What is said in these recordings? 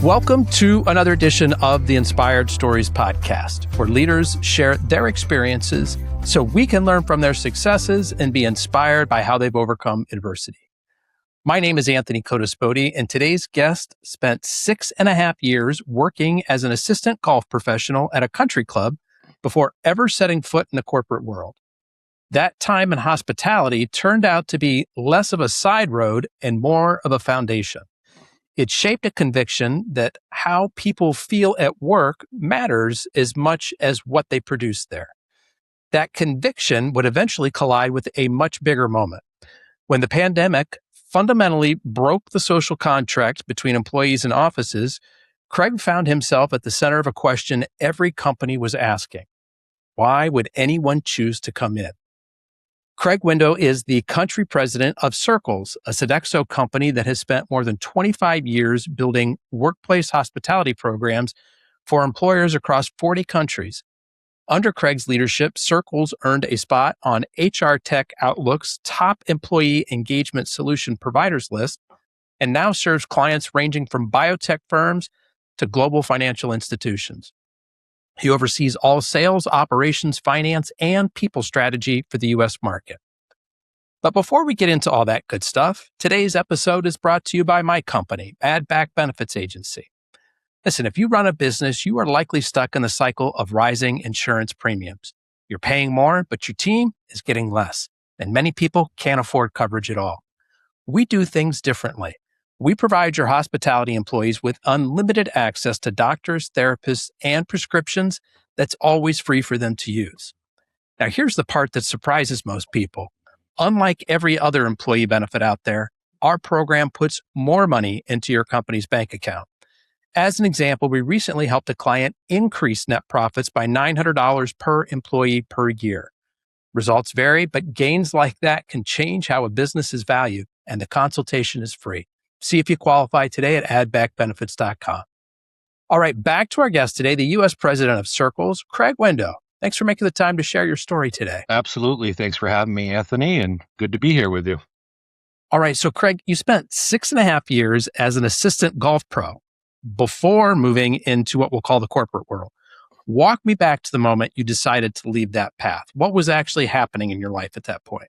Welcome to another edition of the Inspired Stories podcast, where leaders share their experiences so we can learn from their successes and be inspired by how they've overcome adversity. My name is Anthony Codispoti, and today's guest spent 6.5 years working as an assistant golf professional at a country club before ever setting foot in the corporate world. That time in hospitality turned out to be less of a side road and more of a foundation. It shaped a conviction that how people feel at work matters as much as what they produce there. That conviction would eventually collide with a much bigger moment. When the pandemic fundamentally broke the social contract between employees and offices, Craig found himself at the center of a question every company was asking. Why would anyone choose to come in? Craig Window is the country president of Circles, a Sodexo company that has spent more than 25 years building workplace hospitality programs for employers across 40 countries. Under Craig's leadership, Circles earned a spot on HR Tech Outlook's top employee engagement solution providers list and now serves clients ranging from biotech firms to global financial institutions. He oversees all sales, operations, finance, and people strategy for the U.S. market. But before we get into all that good stuff, today's episode is brought to you by my company, Add Back Benefits Agency. Listen, if you run a business, you are likely stuck in the cycle of rising insurance premiums. You're paying more, but your team is getting less, and many people can't afford coverage at all. We do things differently. We provide your hospitality employees with unlimited access to doctors, therapists, and prescriptions that's always free for them to use. Now, here's the part that surprises most people. Unlike every other employee benefit out there, our program puts more money into your company's bank account. As an example, we recently helped a client increase net profits by $900 per employee per year. Results vary, but gains like that can change how a business is valued, and the consultation is free. See if you qualify today at addbackbenefits.com. All right, back to our guest today, the U.S. president of Circles, Craig Window. Thanks for making the time to share your story today. Absolutely. Thanks for having me, Anthony, and good to be here with you. All right, so Craig, you spent 6.5 years as an assistant golf pro before moving into what we'll call the corporate world. Walk me back to the moment you decided to leave that path. What was actually happening in your life at that point?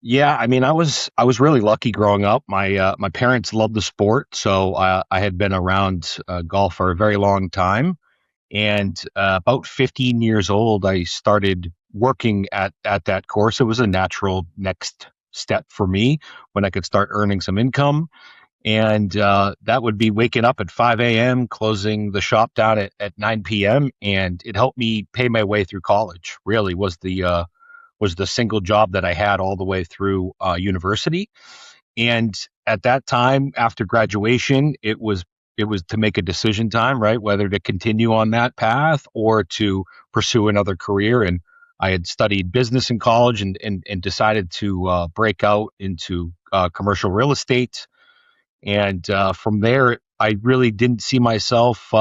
Yeah, I mean, I was really lucky growing up. My parents loved the sport, so I had been around golf for a very long time. And about 15 years old, I started working at that course. It was a natural next step for me when I could start earning some income. And that would be waking up at 5 a.m., closing the shop down at 9 p.m. And it helped me pay my way through college. Really was the single job that I had all the way through university. And at that time, after graduation, it was to make a decision time, right? Whether to continue on that path or to pursue another career. And I had studied business in college and decided to break out into commercial real estate. And from there, I really didn't see myself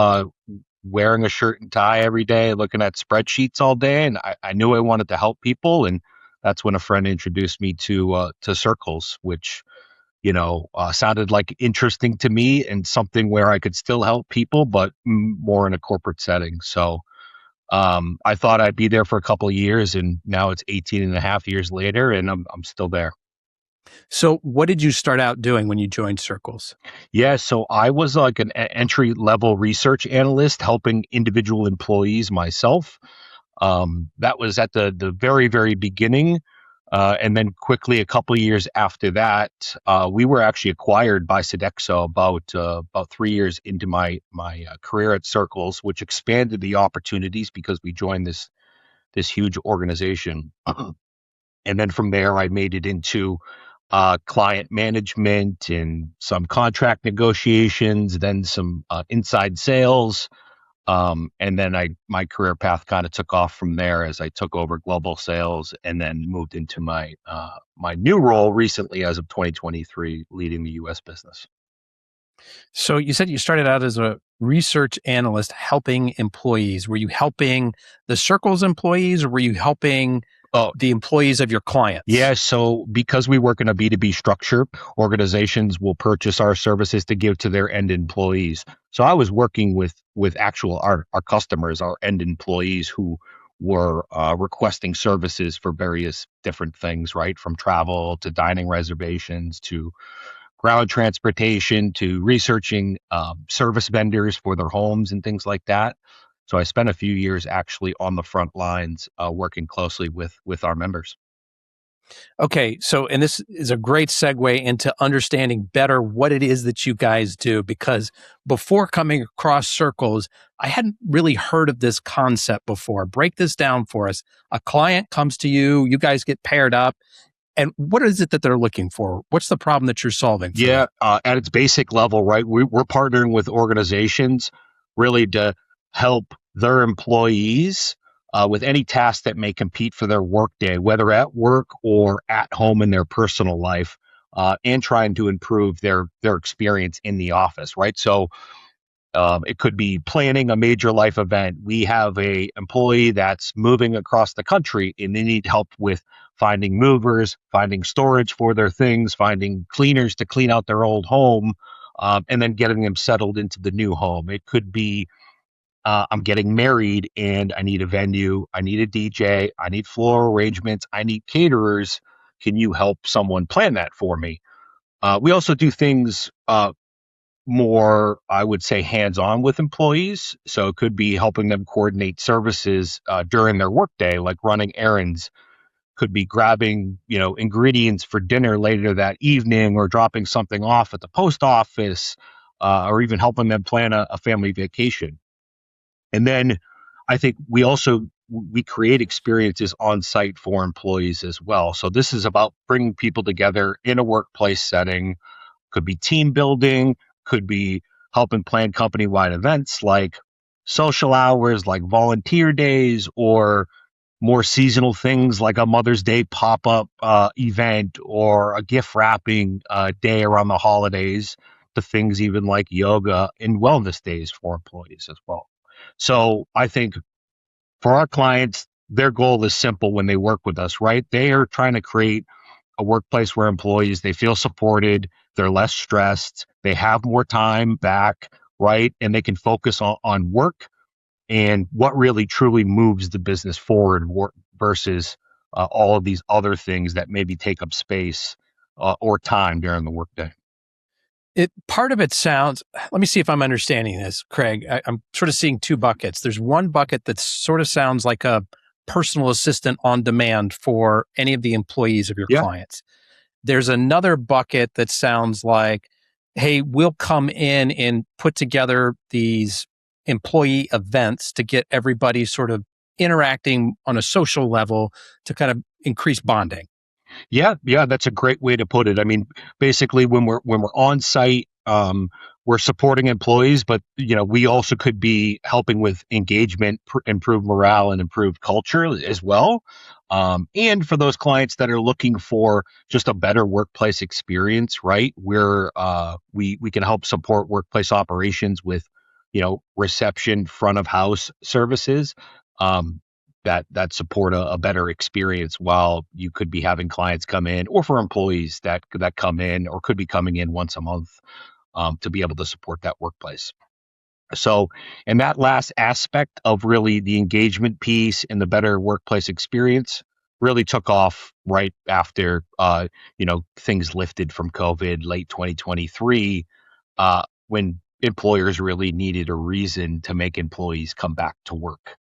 wearing a shirt and tie every day, looking at spreadsheets all day. And I knew I wanted to help people. And that's when a friend introduced me to Circles, which, sounded like interesting to me and something where I could still help people, but more in a corporate setting. So I thought I'd be there for a couple of years, and now it's 18 and a half years later, and I'm still there. So what did you start out doing when you joined Circles? Yeah, so I was like an entry-level research analyst helping individual employees myself. That was at the very, very beginning. And then quickly, a couple of years after that, we were actually acquired by Sodexo about 3 years into my career at Circles, which expanded the opportunities because we joined this huge organization. And then from there, I made it into client management and some contract negotiations, then some inside sales. And then my career path kind of took off from there as I took over global sales and then moved into my new role recently as of 2023, leading the U.S. business. So you said you started out as a research analyst helping employees. Were you helping the Circles employees, or were you helping Oh, the employees of your clients? yeah. So because we work in a B2B structure, organizations will purchase our services to give to their end employees. So I was working with actual our customers, our end employees who were requesting services for various different things, right? From travel to dining reservations to ground transportation to researching service vendors for their homes and things like that. So I spent a few years actually on the front lines, working closely with our members. Okay, so and this is a great segue into understanding better what it is that you guys do, because before coming across Circles, I hadn't really heard of this concept before. Break this down for us. A client comes to you, you guys get paired up, and what is it that they're looking for? What's the problem that you're solving for Yeah, them? at its basic level, right? We're partnering with organizations really to help their employees with any task that may compete for their workday, whether at work or at home in their personal life, and trying to improve their experience in the office, right? So it could be planning a major life event. We have a employee that's moving across the country and they need help with finding movers, finding storage for their things, finding cleaners to clean out their old home, and then getting them settled into the new home. It could be I'm getting married and I need a venue, I need a DJ, I need floor arrangements, I need caterers. Can you help someone plan that for me? We also do things more, I would say, hands-on with employees. So it could be helping them coordinate services during their workday, like running errands. Could be grabbing, ingredients for dinner later that evening, or dropping something off at the post office, or even helping them plan a family vacation. And then I think we create experiences on site for employees as well. So this is about bringing people together in a workplace setting. Could be team building, could be helping plan company wide events like social hours, like volunteer days, or more seasonal things like a Mother's Day pop up event or a gift wrapping day around the holidays, to things even like yoga and wellness days for employees as well. So I think for our clients, their goal is simple when they work with us, right? They are trying to create a workplace where employees, they feel supported, they're less stressed, they have more time back, right? And they can focus on work and what really truly moves the business forward versus all of these other things that maybe take up space or time during the workday. It part of it sounds, let me see if I'm understanding this, Craig. I'm sort of seeing two buckets. There's one bucket that sort of sounds like a personal assistant on demand for any of the employees of your Yeah. clients. There's another bucket that sounds like, hey, we'll come in and put together these employee events to get everybody sort of interacting on a social level to kind of increase bonding. Yeah, that's a great way to put it. I mean, basically, when we're on site, we're supporting employees, but we also could be helping with engagement, improve morale, and improve culture as well. And for those clients that are looking for just a better workplace experience, right? We can help support workplace operations with, reception, front of house services. Um, that support a better experience, while you could be having clients come in, or for employees that come in or could be coming in once a month, to be able to support that workplace. So, and that last aspect of really the engagement piece and the better workplace experience really took off right after things lifted from COVID late 2023, when employers really needed a reason to make employees come back to work.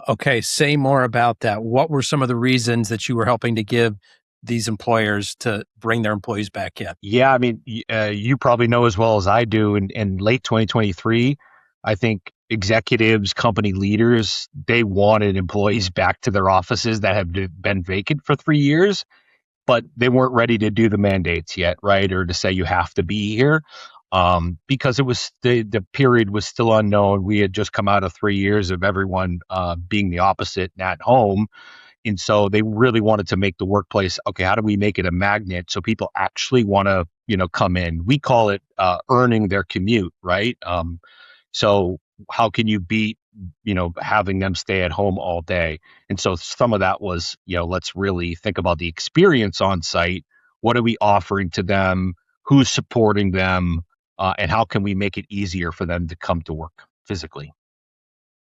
Okay. Say more about that. What were some of the reasons that you were helping to give these employers to bring their employees back in? Yeah, I mean, you probably know as well as I do. In late 2023, I think executives, company leaders, they wanted employees back to their offices that have been vacant for 3 years, but they weren't ready to do the mandates yet, right? Or to say you have to be here, because it was the period was still unknown. We had just come out of 3 years of everyone being the opposite and at home. And so they really wanted to make the workplace, okay, how do we make it a magnet so people actually want to, come in? We call it earning their commute, right? So how can you beat having them stay at home all day. And so some of that was, let's really think about the experience on site. What are we offering to them? Who's supporting them? And how can we make it easier for them to come to work physically?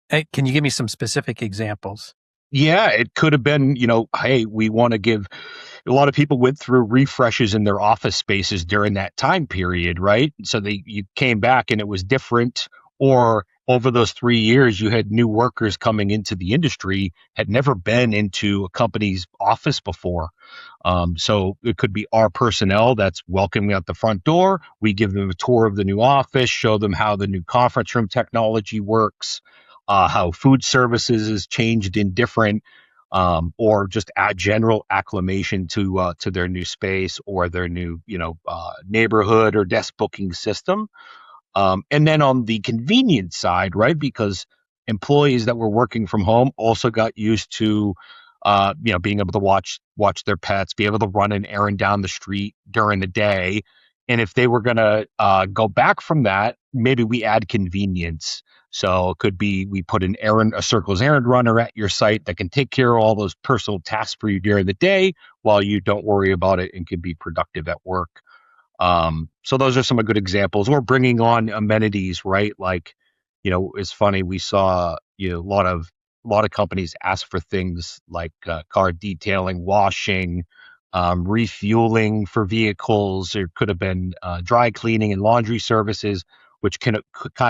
Hey, can you give me some specific examples? Yeah, it could have been, hey, we want to give a lot of people went through refreshes in their office spaces during that time period, right? So you came back and it was different, or over those 3 years, you had new workers coming into the industry, had never been into a company's office before. So it could be our personnel that's welcoming at the front door. We give them a tour of the new office, show them how the new conference room technology works, how food services is changed in different, or just add general acclimation to their new space or their new neighborhood or desk booking system. And then on the convenience side, right, because employees that were working from home also got used to, being able to watch their pets, be able to run an errand down the street during the day. And if they were going to go back from that, maybe we add convenience. So it could be we put a Circles errand runner at your site that can take care of all those personal tasks for you during the day while you don't worry about it and can be productive at work. So those are some good examples. Or bringing on amenities, right? Like, it's funny, we saw a lot of companies ask for things like car detailing, washing, refueling for vehicles. There could have been dry cleaning and laundry services, which kind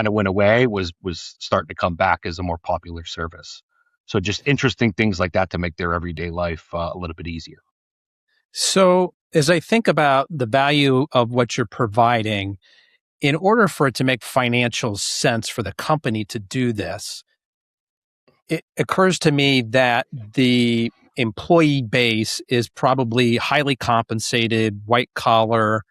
of went away, was starting to come back as a more popular service. So just interesting things like that to make their everyday life a little bit easier. So as I think about the value of what you're providing, in order for it to make financial sense for the company to do this, it occurs to me that the employee base is probably highly compensated, white collar,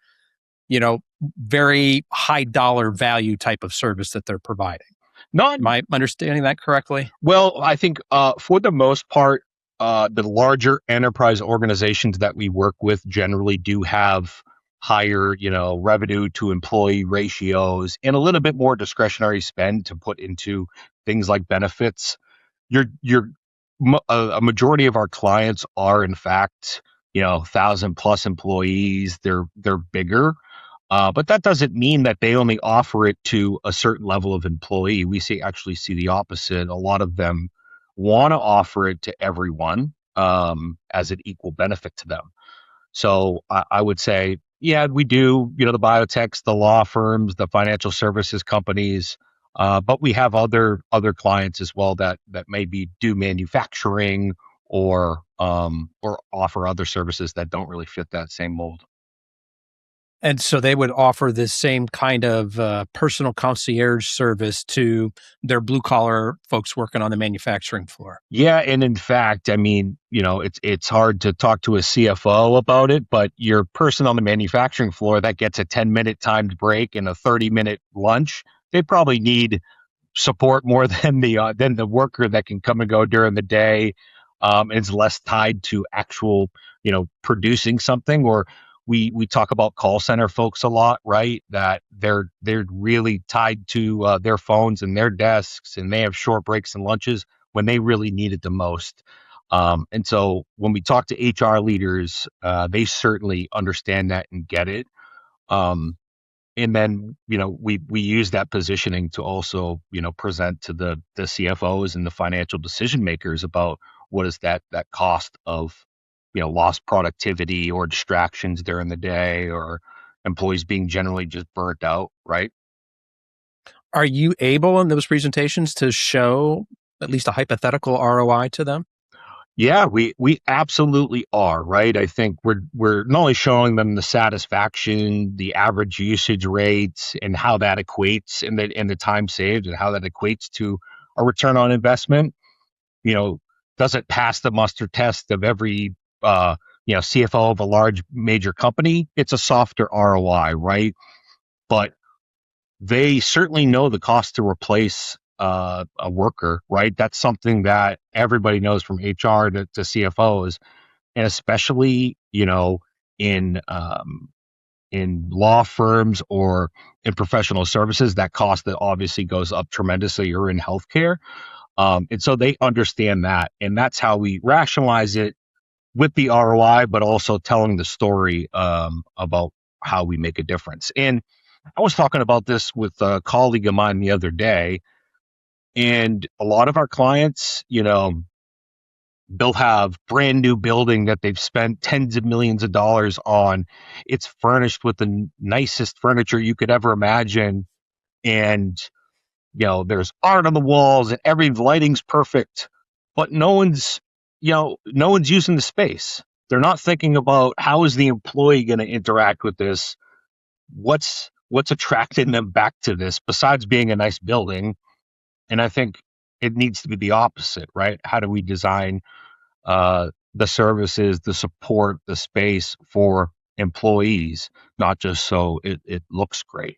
very high dollar value type of service that they're providing. Not Am I understanding that correctly? Well, I think for the most part, the larger enterprise organizations that we work with generally do have higher, revenue to employee ratios and a little bit more discretionary spend to put into things like benefits. A majority of our clients are, in fact, 1,000+ employees. They're bigger. But that doesn't mean that they only offer it to a certain level of employee. We actually see the opposite. A lot of them want to offer it to everyone as an equal benefit to them. So I would say, yeah, we do, the biotechs, the law firms, the financial services companies, but we have other clients as well that maybe do manufacturing or offer other services that don't really fit that same mold. And so they would offer this same kind of personal concierge service to their blue collar folks working on the manufacturing floor. Yeah, and in fact, I mean, it's hard to talk to a CFO about it, but your person on the manufacturing floor that gets a 10-minute timed break and a 30-minute lunch, they probably need support more than the worker that can come and go during the day. Is less tied to actual, producing something. Or we talk about call center folks a lot, right? That they're really tied to their phones and their desks, and they have short breaks and lunches when they really need it the most. And so when we talk to HR leaders, they certainly understand that and get it. And then, we use that positioning to also, present to the CFOs and the financial decision makers about what is that cost of, lost productivity or distractions during the day, or employees being generally just burnt out, right? Are you able in those presentations to show at least a hypothetical ROI to them? Yeah, we absolutely are, right? I think we're not only showing them the satisfaction, the average usage rates, and how that equates, and the time saved, and how that equates to a return on investment. Does it pass the muster test of every CFO of a large major company? It's a softer ROI, right? But they certainly know the cost to replace a worker, right? That's something that everybody knows from HR to CFOs, and especially in in law firms or in professional services, that cost that obviously goes up tremendously, or in healthcare. And so they understand that. And that's how we rationalize it with the ROI, but also telling the story about how we make a difference. And I was talking about this with a colleague of mine the other day, and a lot of our clients, they'll have brand new building that they've spent tens of millions of dollars on. It's furnished with the nicest furniture you could ever imagine. And, there's art on the walls and every lighting's perfect, but no one's using the space. They're not thinking about how is the employee going to interact with this? What's attracting them back to this besides being a nice building? And I think it needs to be the opposite, right? How do we design the services, the support, the space for employees, not just so it looks great?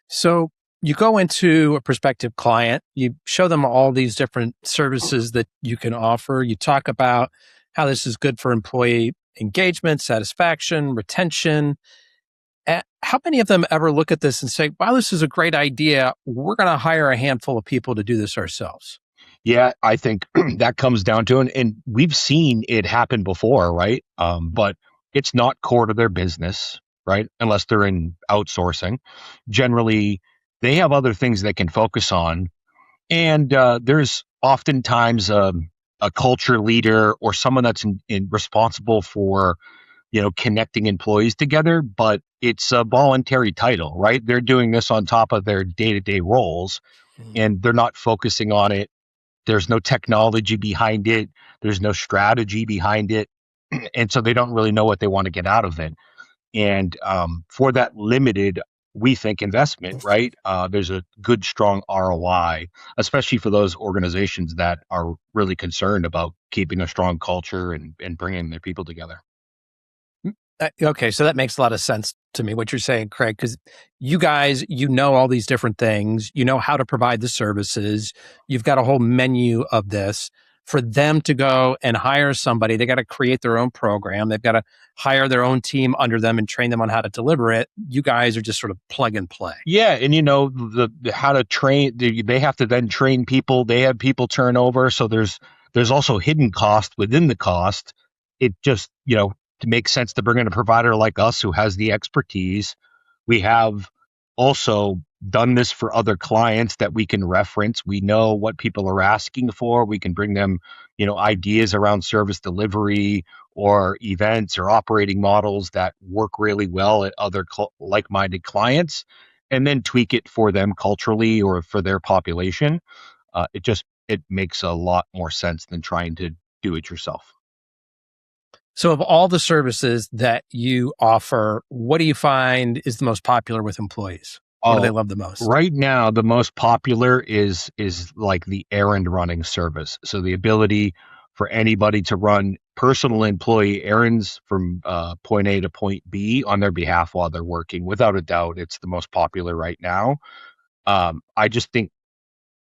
So you go into a prospective client, you show them all these different services that you can offer. You talk about how this is good for employee engagement, satisfaction, retention. How many of them ever look at this and say, wow, this is a great idea. We're going to hire a handful of people to do this ourselves? Yeah, I think that comes down to it. And we've seen it happen before, right? But it's not core to their business, right? Unless they're in outsourcing. Generally, they have other things they can focus on. And there's oftentimes a culture leader or someone that's responsible for, connecting employees together, but it's a voluntary title, right? They're doing this on top of their day-to-day roles, and they're not focusing on it. There's no technology behind it. There's no strategy behind it. And so they don't really know what they want to get out of it. And for that limited, we think, investment, right? There's a good, strong ROI, especially for those organizations that are really concerned about keeping a strong culture and bringing their people together. Okay, so that makes a lot of sense to me, what you're saying, Craig, because you guys, all these different things, you know how to provide the services, you've got a whole menu of this. For them to go and hire somebody, they got to create their own program. They've got to hire their own team under them and train them on how to deliver it. You guys are just sort of plug and play. Yeah, and the how to train, they have to then train people. They have people turnover, so there's also hidden cost within the cost. It just, to make sense to bring in a provider like us who has the expertise. We have also done this for other clients that we can reference. We know what people are asking for. We can bring them, ideas around service delivery or events or operating models that work really well at other like-minded clients, and then tweak it for them culturally or for their population. It makes a lot more sense than trying to do it yourself. So of all the services that you offer, what do you find is the most popular with employees? What do they love the most? Right now, the most popular is like the errand running service. So the ability for anybody to run personal employee errands from point A to point B on their behalf while they're working. Without a doubt, it's the most popular right now. I just think,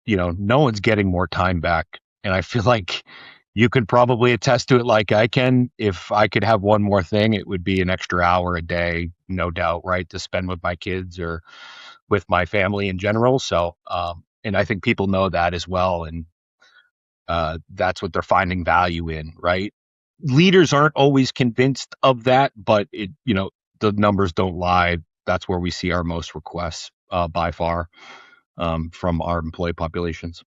no one's getting more time back. And I feel like you can probably attest to it like I can. If I could have one more thing, it would be an extra hour a day, no doubt, right, to spend with my kids or with my family in general. So, and I think people know that as well. And that's what they're finding value in, right? Leaders aren't always convinced of that, but the numbers don't lie. That's where we see our most requests by far from our employee populations.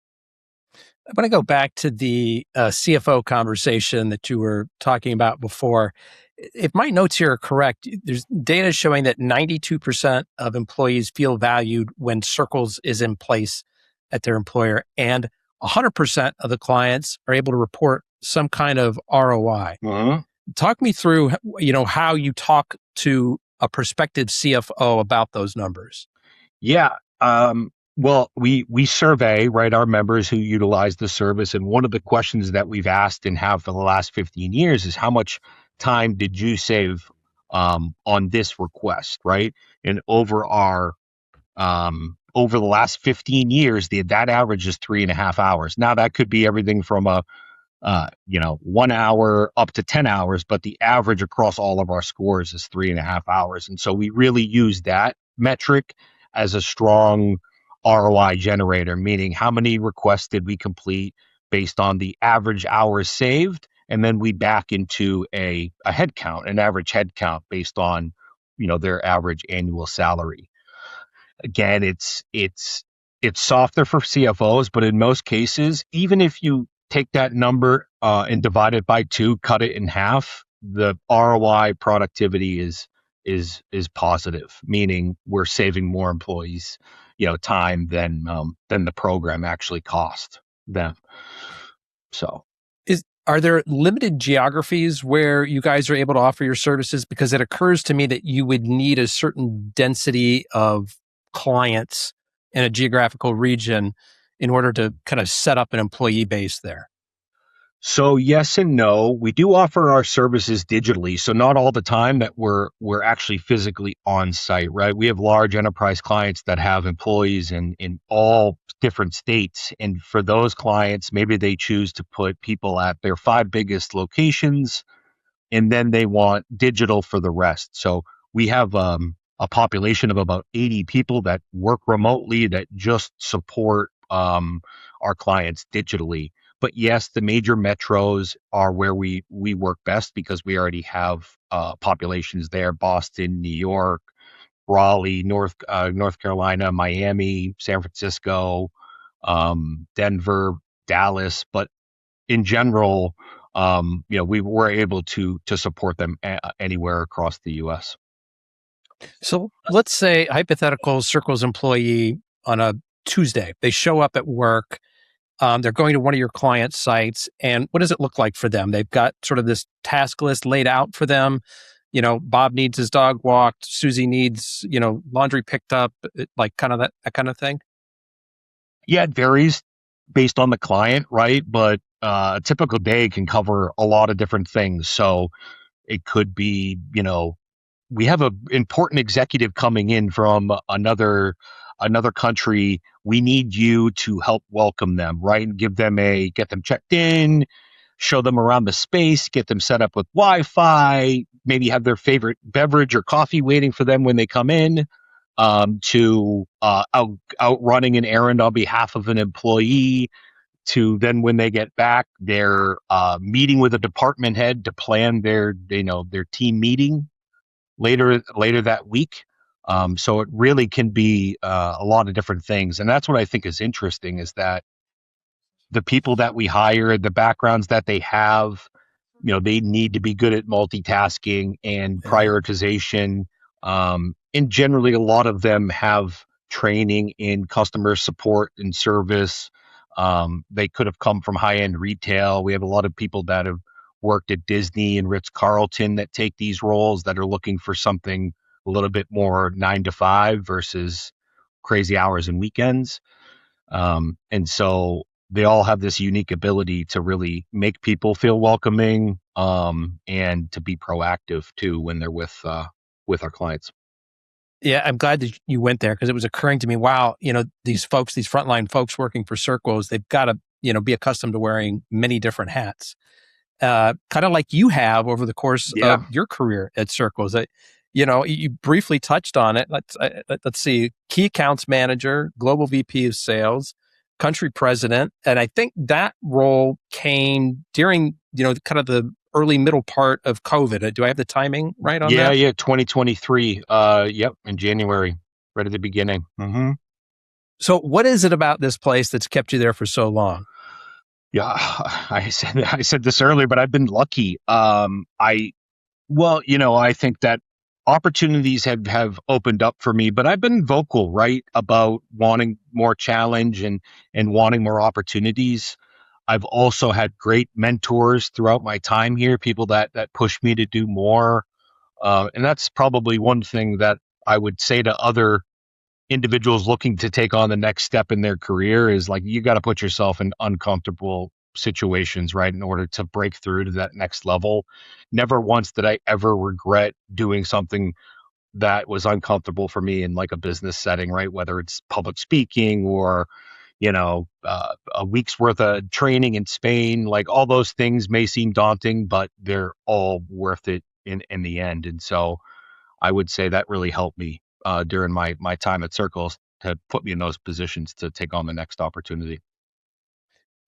I want to go back to the CFO conversation that you were talking about before. If my notes here are correct, there's data showing that 92% of employees feel valued when Circles is in place at their employer, and 100% of the clients are able to report some kind of ROI. Uh-huh. Talk me through, how you talk to a prospective CFO about those numbers. Yeah. Well, we survey, right, our members who utilize the service. And one of the questions that we've asked and have for the last 15 years is how much time did you save on this request, right? And over the last 15 years, that average is 3.5 hours. Now that could be everything from a 1 hour up to 10 hours, but the average across all of our scores is 3.5 hours. And so we really use that metric as a strong ROI generator, meaning how many requests did we complete based on the average hours saved. And then we back into a head count, an average head count based on, their average annual salary. Again, it's softer for CFOs, but in most cases, even if you take that number and divide it by 2, cut it in half, the ROI productivity is positive, meaning we're saving more employees, time than the program actually cost them. So. Are there limited geographies where you guys are able to offer your services? Because it occurs to me that you would need a certain density of clients in a geographical region in order to kind of set up an employee base there. So yes and no. We do offer our services digitally, so not all the time that we're actually physically on site, right? We have large enterprise clients that have employees in all different states, and for those clients, maybe they choose to put people at their 5 biggest locations, and then they want digital for the rest. So we have a population of about 80 people that work remotely that just support our clients digitally. But yes, the major metros are where we work best because we already have populations there: Boston, New York, Raleigh, North Carolina, Miami, San Francisco, Denver, Dallas. But in general, we were able to support them anywhere across the U.S. So let's say hypothetical Circles employee on a Tuesday, they show up at work. They're going to one of your client sites, and what does it look like for them? They've got sort of this task list laid out for them. Bob needs his dog walked. Susie needs, laundry picked up, like kind of that kind of thing. Yeah, it varies based on the client, right? But a typical day can cover a lot of different things. So it could be, we have an important executive coming in from another country. We need you to help welcome them, right? And get them checked in, show them around the space, get them set up with Wi-Fi, maybe have their favorite beverage or coffee waiting for them when they come in, to out running an errand on behalf of an employee, to then when they get back, they're meeting with a department head to plan their team meeting later that week. So it really can be a lot of different things. And that's what I think is interesting, is that the people that we hire, the backgrounds that they have, they need to be good at multitasking and prioritization. And generally, a lot of them have training in customer support and service. They could have come from high-end retail. We have a lot of people that have worked at Disney and Ritz-Carlton that take these roles, that are looking for something a little bit more 9 to 5 versus crazy hours and weekends. And so they all have this unique ability to really make people feel welcoming, and to be proactive too when they're with our clients. Yeah, I'm glad that you went there, because it was occurring to me, wow, these frontline folks working for Circles, they've got to, be accustomed to wearing many different hats. Kind of like you have over the course of your career at Circles. You briefly touched on it. Let's see, key accounts manager, global VP of sales, country president. And I think that role came during, kind of the early middle part of COVID. Do I have the timing right on that? Yeah, 2023. In January, right at the beginning. Mm-hmm. So what is it about this place that's kept you there for so long? Yeah, I said this earlier, but I've been lucky. I think that opportunities have opened up for me, but I've been vocal, right, about wanting more challenge and wanting more opportunities. I've also had great mentors throughout my time here, people that push me to do more. And that's probably one thing that I would say to other individuals looking to take on the next step in their career, is like, you got to put yourself in uncomfortable situations, right, in order to break through to that next level. Never once did I ever regret doing something that was uncomfortable for me in like a business setting, right? Whether it's public speaking or, a week's worth of training in Spain. Like all those things may seem daunting, but they're all worth it in the end. And so I would say that really helped me during my time at Circles to put me in those positions to take on the next opportunity.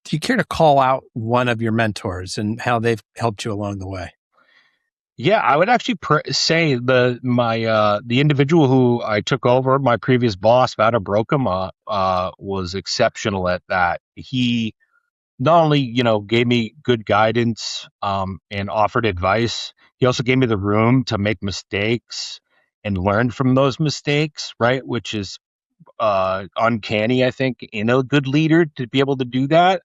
Do you care to call out one of your mentors and how they've helped you along the way? Yeah, I would actually say the individual who I took over, my previous boss, Vada Brokema, was exceptional at that. He not only gave me good guidance and offered advice, he also gave me the room to make mistakes and learn from those mistakes, right? Which is uncanny, I think, in a good leader to be able to do that.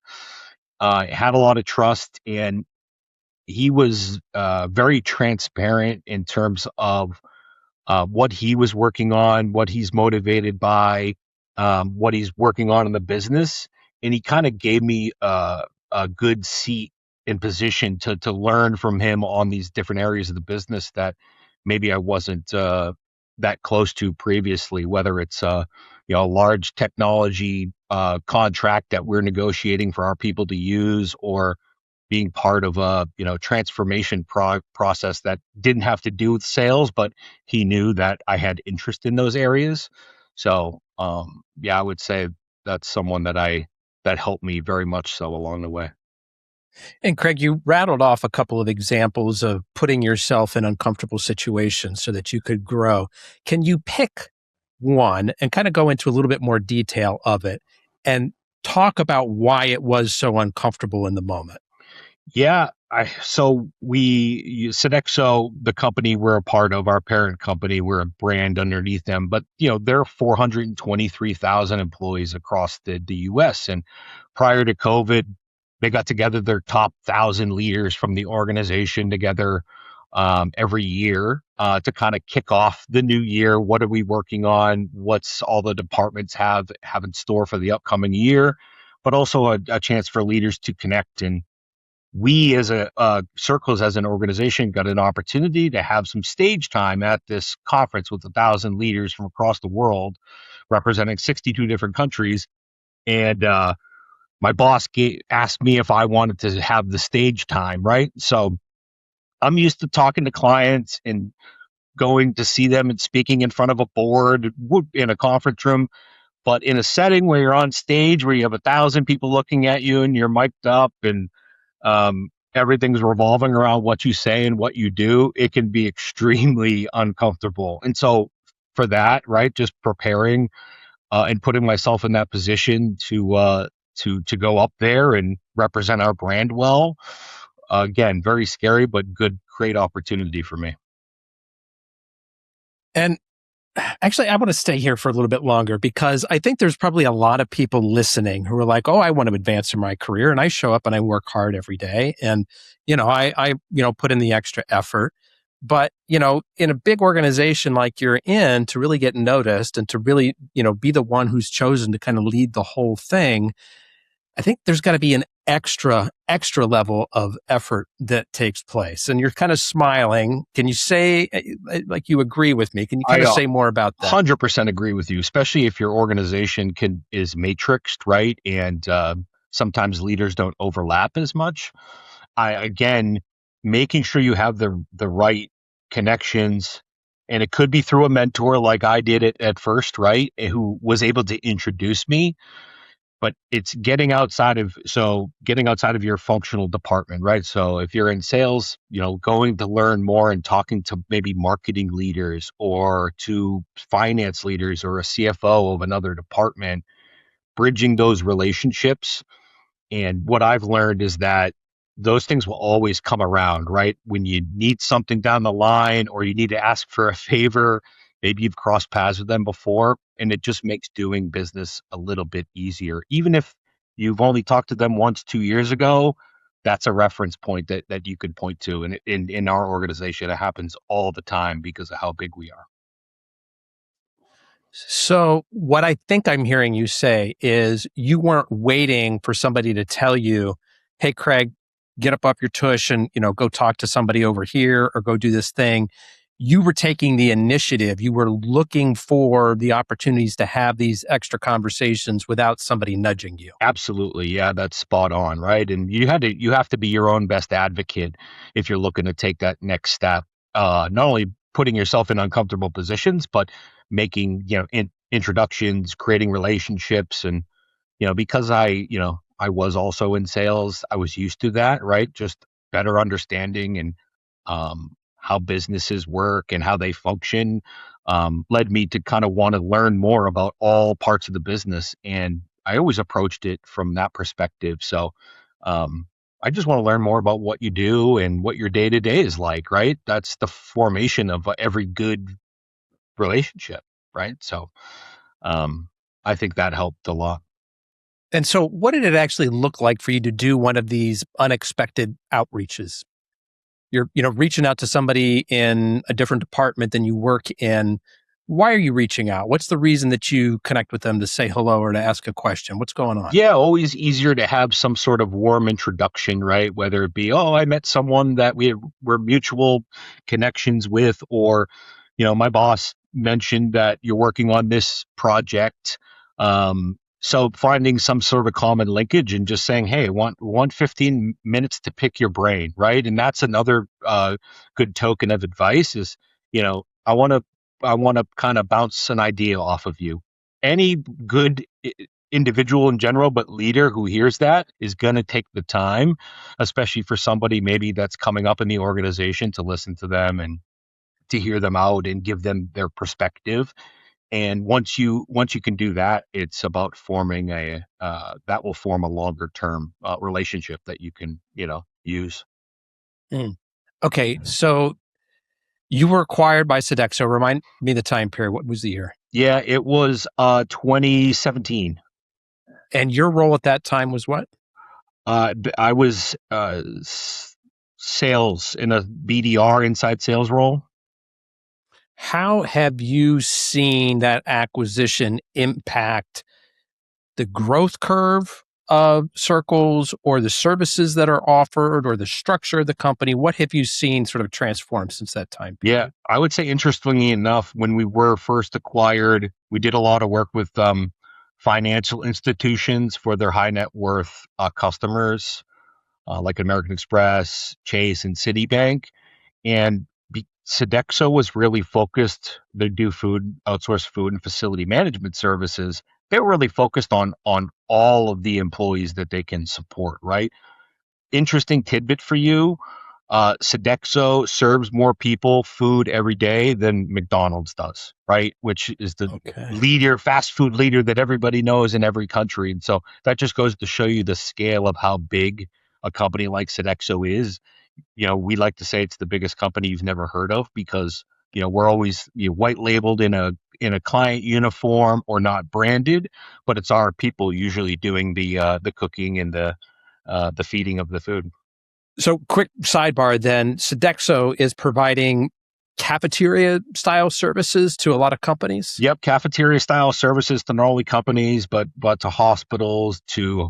Had a lot of trust, and he was very transparent in terms of what he was working on, what he's motivated by, what he's working on in the business, and he kind of gave me a good seat in position to learn from him on these different areas of the business that maybe I wasn't that close to previously. Whether it's a large technology contract that we're negotiating for our people to use, or being part of a transformation process that didn't have to do with sales, but he knew that I had interest in those areas. So yeah, I would say that's someone that helped me very much so along the way. And Craig, you rattled off a couple of examples of putting yourself in uncomfortable situations so that you could grow. Can you pick one and kind of go into a little bit more detail of it and talk about why it was so uncomfortable in the moment? Yeah, Sodexo, the company we're a part of, our parent company, we're a brand underneath them, but there are 423,000 employees across the US. And prior to COVID, they got together their top 1,000 leaders from the organization together every year to kind of kick off the new year. What are we working on? What's all the departments have in store for the upcoming year? But also a chance for leaders to connect. And we as a Circles as an organization got an opportunity to have some stage time at this conference with 1,000 leaders from across the world, representing 62 different countries. And my boss asked me if I wanted to have the stage time, right? So I'm used to talking to clients and going to see them and speaking in front of a board in a conference room. But in a setting where you're on stage, where you have 1,000 people looking at you and you're mic'd up and everything's revolving around what you say and what you do, it can be extremely uncomfortable. And so for that, right, just preparing and putting myself in that position to go up there and represent our brand well, again, very scary, but great opportunity for me. And actually, I want to stay here for a little bit longer because I think there's probably a lot of people listening who are like, "Oh, I want to advance in my career, and I show up and I work hard every day, and I put in the extra effort." But in a big organization like you're in, to really get noticed and to really be the one who's chosen to kind of lead the whole thing, I think there's got to be an extra level of effort that takes place. And you're kind of smiling. Can you say, like, you agree with me? Can you kind of say more about that? 100% agree with you, especially if your organization is matrixed, right? And sometimes leaders don't overlap as much. Again, making sure you have the right connections, and it could be through a mentor like I did it at first, right? Who was able to introduce me. But it's getting outside of your functional department, right? So if you're in sales, going to learn more and talking to maybe marketing leaders or to finance leaders or a CFO of another department, bridging those relationships. And what I've learned is that those things will always come around, right? When you need something down the line or you need to ask for a favor, maybe you've crossed paths with them before, and it just makes doing business a little bit easier. Even if you've only talked to them once 2 years ago, that's a reference point that you could point to. And in our organization, it happens all the time because of how big we are. So what I think I'm hearing you say is you weren't waiting for somebody to tell you, "Hey, Craig, get up off your tush and, go talk to somebody over here or go do this thing." you were taking the initiative. You were looking for the opportunities to have these extra conversations without somebody nudging you. Absolutely. Yeah, that's spot on, right? And you have to be your own best advocate if you're looking to take that next step. Not only putting yourself in uncomfortable positions, but making, introductions, creating relationships. And, because I was also in sales, I was used to that, right? Just better understanding and how businesses work and how they function led me to kind of want to learn more about all parts of the business. And I always approached it from that perspective. So um, I just want to learn more about what you do and what your day to day is like, right? That's the formation of every good relationship, right? So um, I think that helped a lot. And so, what did it actually look like for you to do one of these unexpected outreaches? You're, reaching out to somebody in a different department than you work in. Why are you reaching out? What's the reason that you connect with them to say hello or to ask a question? What's going on? Yeah, always easier to have some sort of warm introduction, right? Whether it be, oh, I met someone that were mutual connections with, or, my boss mentioned that you're working on this project. So finding some sort of common linkage and just saying, hey, want 15 minutes to pick your brain, right? And that's another good token of advice is, I want to kind of bounce an idea off of you. Any good individual in general, but leader who hears that is going to take the time, especially for somebody maybe that's coming up in the organization, to listen to them and to hear them out and give them their perspective. And once you can do that, it's about forming that will form a longer term relationship that you can use. Mm. Okay, so you were acquired by Sodexo. Remind me the time period. What was the year? Yeah, it was 2017. And your role at that time was what? I was sales in a BDR, inside sales role. How have you seen that acquisition impact the growth curve of Circles or the services that are offered or the structure of the company? What have you seen sort of transform since that time period? Yeah, I would say interestingly enough, when we were first acquired, we did a lot of work with financial institutions for their high net worth customers, like American Express, Chase, and Citibank. And Sodexo was really focused. They do outsource food and facility management services. They were really focused on all of the employees that they can support, right? Interesting tidbit for you. Sodexo serves more people food every day than McDonald's does, right? Which is the Okay. fast food leader that everybody knows in every country. And so that just goes to show you the scale of how big a company like Sodexo is. We like to say it's the biggest company you've never heard of because, we're always white labeled in a client uniform or not branded, but it's our people usually doing the cooking and the feeding of the food. So, quick sidebar then Sodexo is providing cafeteria style services to a lot of companies. Yep, cafeteria style services to not only companies but to hospitals, to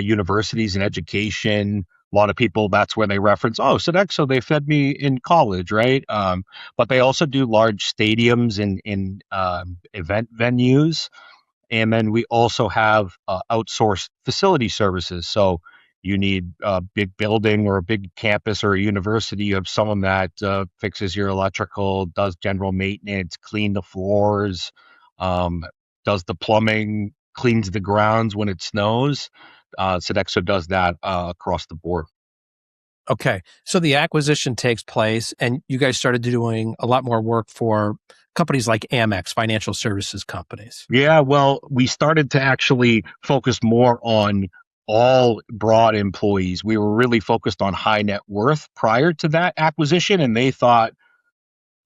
universities and education. A lot of people, that's where they reference, oh, Sodexo, they fed me in college, right? But they also do large stadiums and in event venues. And then we also have outsourced facility services. So you need a big building or a big campus or a university. You have someone that fixes your electrical, does general maintenance, clean the floors, um, does the plumbing, cleans the grounds when it snows. Sodexo does that across the board. Okay. So the acquisition takes place and you guys started doing a lot more work for companies like Amex, financial services companies. Yeah, well, we started to actually focus more on all broad employees. We were really focused on high net worth prior to that acquisition, and they thought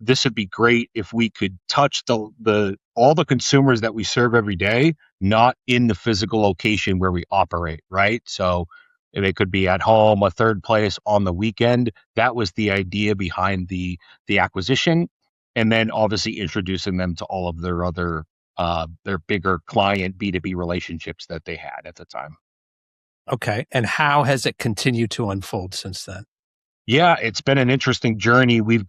this would be great if we could touch the all the consumers that we serve every day, not in the physical location where we operate, right? So they could be at home, a third place on the weekend. That was the idea behind the acquisition, and then obviously introducing them to all of their bigger client B2B relationships that they had at the time. Okay. And how has it continued to unfold since then? Yeah, it's been an interesting journey. We've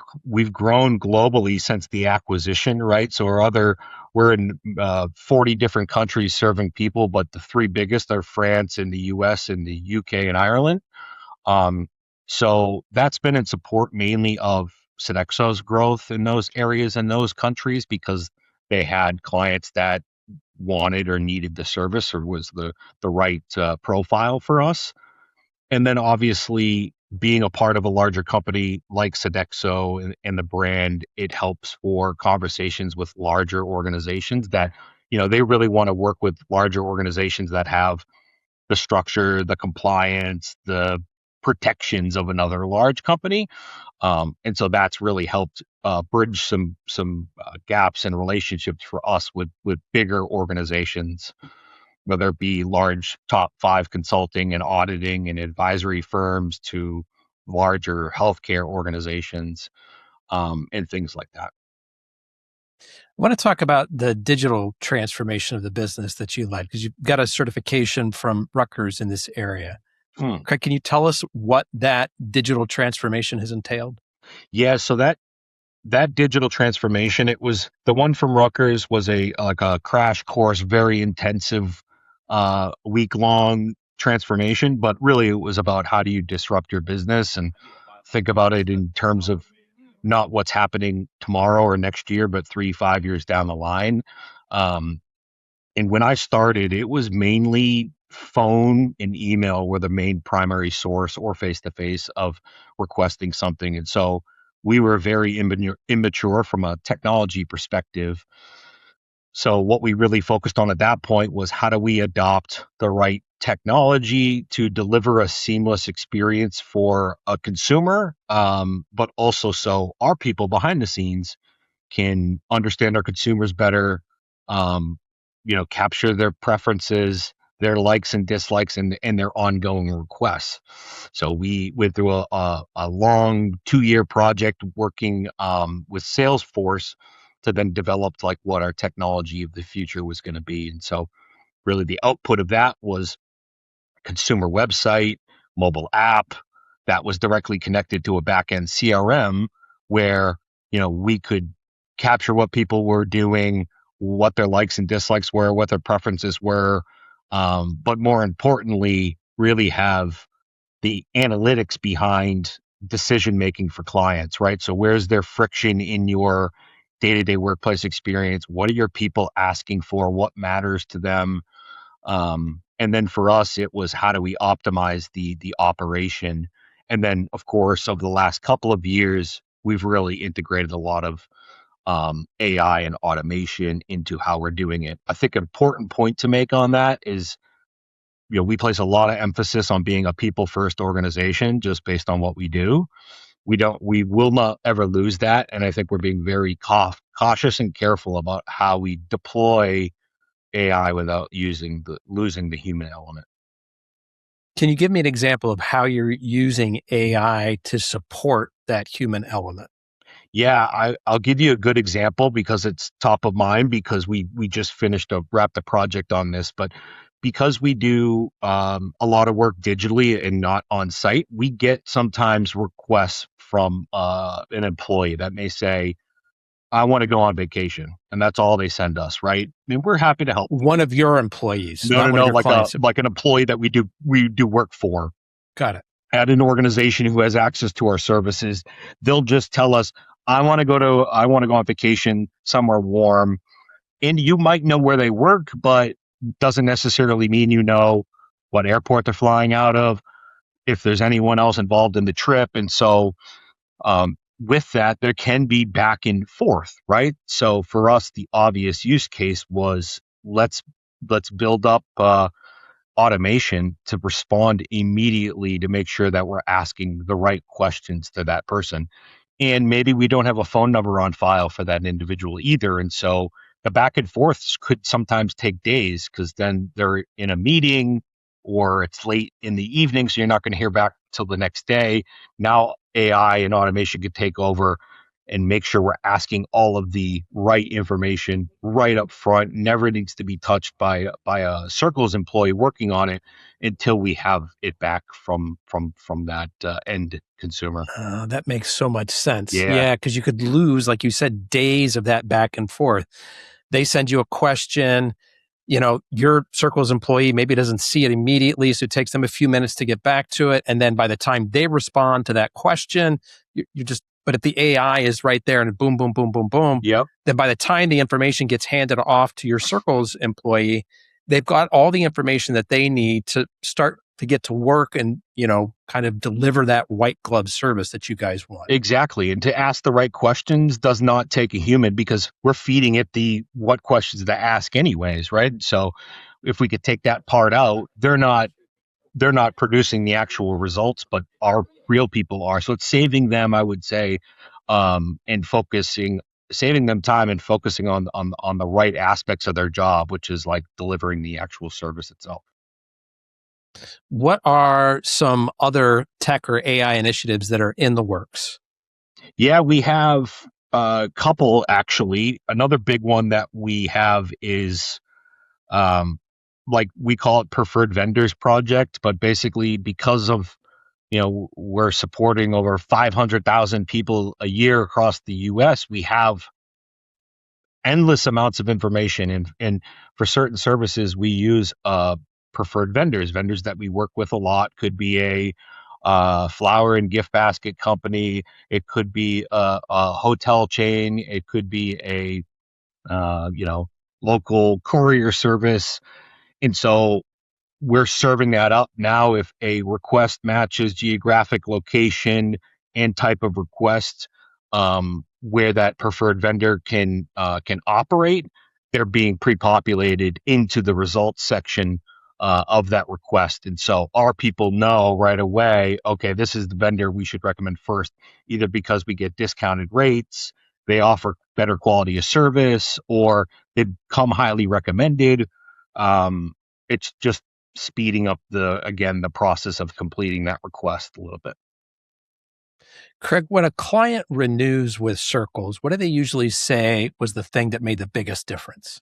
grown globally since the acquisition, right? So we're in 40 different countries serving people, but the three biggest are France and the US and the UK and Ireland. Um, so that's been in support mainly of Sodexo's growth in those areas and those countries because they had clients that wanted or needed the service or was the right profile for us. And then obviously being a part of a larger company like Sodexo and the brand, it helps for conversations with larger organizations that, they really want to work with larger organizations that have the structure, the compliance, the protections of another large company. And so that's really helped bridge some gaps in relationships for us with bigger organizations, whether it be large top five consulting and auditing and advisory firms to larger healthcare organizations, and things like that. I want to talk about the digital transformation of the business that you led because you've got a certification from Rutgers in this area. Hmm. Okay, can you tell us what that digital transformation has entailed? Yeah, so that digital transformation, it was the one from Rutgers was a like a crash course, very intensive, week long transformation. But really, it was about how do you disrupt your business and think about it in terms of not what's happening tomorrow or next year, but 3, 5 years down the line. Um, and when I started, it was mainly phone and email were the main primary source or face to face of requesting something. And so we were very immature from a technology perspective. So what we really focused on at that point was how do we adopt the right technology to deliver a seamless experience for a consumer, but also so our people behind the scenes can understand our consumers better, um, capture their preferences, their likes and dislikes, and their ongoing requests. So we went through a long 2 year project working with Salesforce to then develop like what our technology of the future was going to be. And so really the output of that was consumer website, mobile app that was directly connected to a backend CRM where, we could capture what people were doing, what their likes and dislikes were, what their preferences were, but more importantly, really have the analytics behind decision making for clients, right? So where's their friction in your day-to-day workplace experience? What are your people asking for? What matters to them? And then for us, it was how do we optimize the operation? And then, of course, over the last couple of years, we've really integrated a lot of AI and automation into how we're doing it. I think an important point to make on that is, we place a lot of emphasis on being a people first organization just based on what we do. We will not ever lose that. And I think we're being very cautious and careful about how we deploy AI without losing the human element. Can you give me an example of how you're using AI to support that human element? Yeah, I'll give you a good example because it's top of mind because we just wrapped the project on this. But because we do a lot of work digitally and not on site, we get sometimes requests from an employee that may say, I want to go on vacation. And that's all they send us, right? I mean, we're happy to help. One of your employees, No, not no, one of no, your clients. like an employee that we do work for Got it. at an organization who has access to our services. They'll just tell us, I want to go on vacation somewhere warm. And you might know where they work, but doesn't necessarily mean you know what airport they're flying out of, if there's anyone else involved in the trip. And so with that, there can be back and forth, right? So for us, the obvious use case was let's build up automation to respond immediately to make sure that we're asking the right questions to that person. And maybe we don't have a phone number on file for that individual either. And so the back and forths could sometimes take days because then they're in a meeting or it's late in the evening. So you're not going to hear back till the next day. Now AI and automation could take over. and make sure we're asking all of the right information right up front. Never needs to be touched by a Circles employee working on it until we have it back from that end consumer. That makes so much sense. Yeah. Yeah, because you could lose, like you said, days of that back and forth. They send you a question, your Circles employee maybe doesn't see it immediately, so it takes them a few minutes to get back to it. And then by the time they respond to that question, but if the AI is right there and boom, boom, boom, boom, boom, Yep. then by the time the information gets handed off to your Circles employee, they've got all the information that they need to start to get to work and, kind of deliver that white glove service that you guys want. Exactly. And to ask the right questions does not take a human, because we're feeding it what questions to ask anyways, right? So if we could take that part out, they're not producing the actual results, but our real people are. So it's saving them, I would say, and saving them time and focusing on the right aspects of their job, which is like delivering the actual service itself. What are some other tech or AI initiatives that are in the works? Yeah, we have a couple, actually. Another big one that we have is like we call it Preferred Vendors Project, but basically because of, we're supporting over 500,000 people a year across the US, we have endless amounts of information. And for certain services, we use preferred vendors that we work with a lot. Could be a flower and gift basket company. It could be a hotel chain. It could be a local courier service. And so we're serving that up now. If a request matches geographic location and type of request, where that preferred vendor can operate, they're being pre-populated into the results section of that request. And so our people know right away, okay, this is the vendor we should recommend first, either because we get discounted rates, they offer better quality of service, or they come highly recommended. It's just speeding up the process of completing that request a little bit. Craig, when a client renews with Circles, what do they usually say was the thing that made the biggest difference?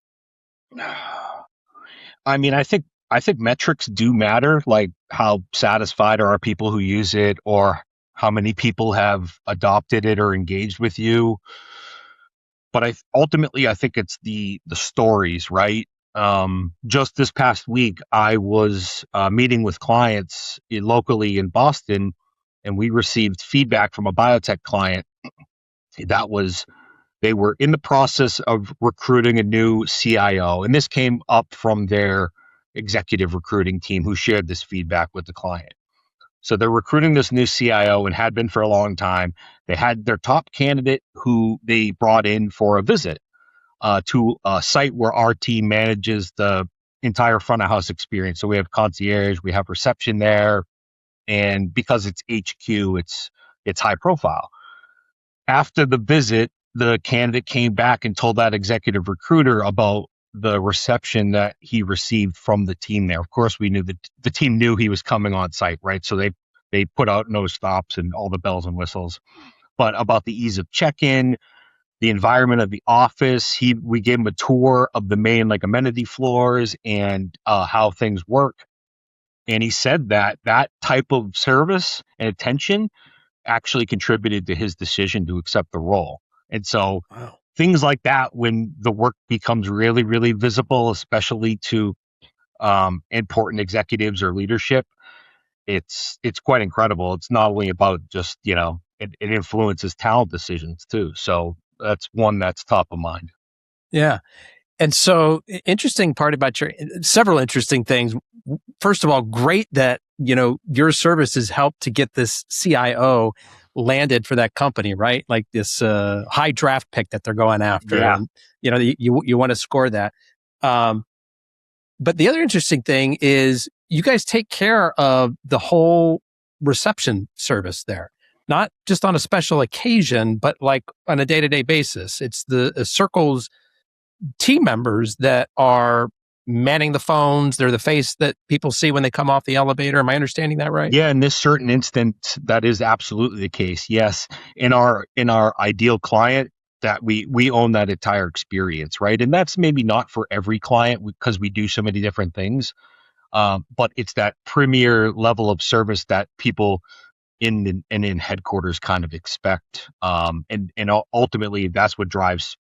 I mean, I think metrics do matter, like how satisfied are our people who use it, or how many people have adopted it or engaged with you. But ultimately, I think it's the stories, right? Just this past week, I was meeting with clients locally in Boston, and we received feedback from a biotech client they were in the process of recruiting a new CIO. And this came up from their executive recruiting team, who shared this feedback with the client. So they're recruiting this new CIO and had been for a long time. They had their top candidate who they brought in for a visit to a site where our team manages the entire front of house experience. So we have concierge, we have reception there, and because it's HQ, it's high profile. After the visit, the candidate came back and told that executive recruiter about the reception that he received from the team there. Of course, we knew that the team knew he was coming on site, right? So they put out no stops and all the bells and whistles. But about the ease of check-in, the environment of the office, we gave him a tour of the main amenity floors and how things work. And he said that type of service and attention actually contributed to his decision to accept the role. And so things like that, when the work becomes really, really visible, especially to important executives or leadership, it's quite incredible. It's not only about just, it influences talent decisions too. So that's one that's top of mind. Yeah. And so interesting part about several interesting things. First of all, great that, your services helped to get this CIO landed for that company, right? Like this high draft pick that they're going after. Yeah. And, you want to score that. But the other interesting thing is you guys take care of the whole reception service there, not just on a special occasion, but like on a day-to-day basis. It's the Circles team members that are manning the phones. They're the face that people see when they come off the elevator. Am I understanding that right? Yeah, in this certain instance, that is absolutely the case. Yes, in our ideal client, that we own that entire experience, right? And that's maybe not for every client because we do so many different things. But it's that premier level of service that people in headquarters kind of expect. And ultimately, that's what drives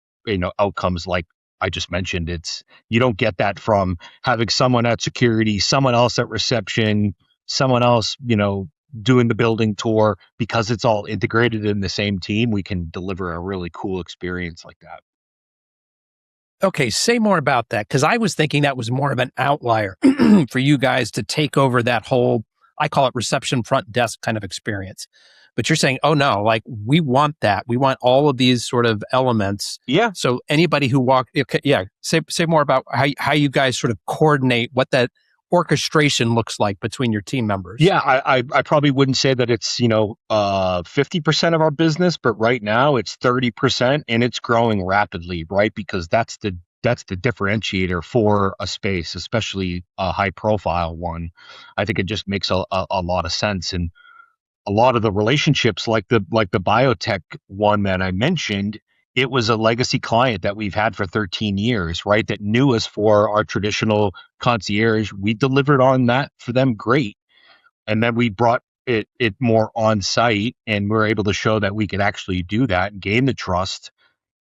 outcomes like I just mentioned. It's you don't get that from having someone at security, someone else at reception, someone else doing the building tour, because it's all integrated in the same team. We can deliver a really cool experience like that. Okay, say more about that, because I was thinking that was more of an outlier for you guys to take over that whole, I call it reception front desk kind of experience. But you're saying, oh no, like we want that. We want all of these sort of elements. Yeah. So anybody who okay, yeah, say more about how you guys sort of coordinate what that orchestration looks like between your team members. Yeah, I probably wouldn't say that it's 50% of our business, but right now it's 30% and it's growing rapidly, right? Because that's the differentiator for a space, especially a high profile one. I think it just makes a lot of sense. And a lot of the relationships, like the biotech one that I mentioned, it was a legacy client that we've had for 13 years, right? That knew us for our traditional concierge. We delivered on that for them great. And then we brought it more on site, and we're able to show that we could actually do that and gain the trust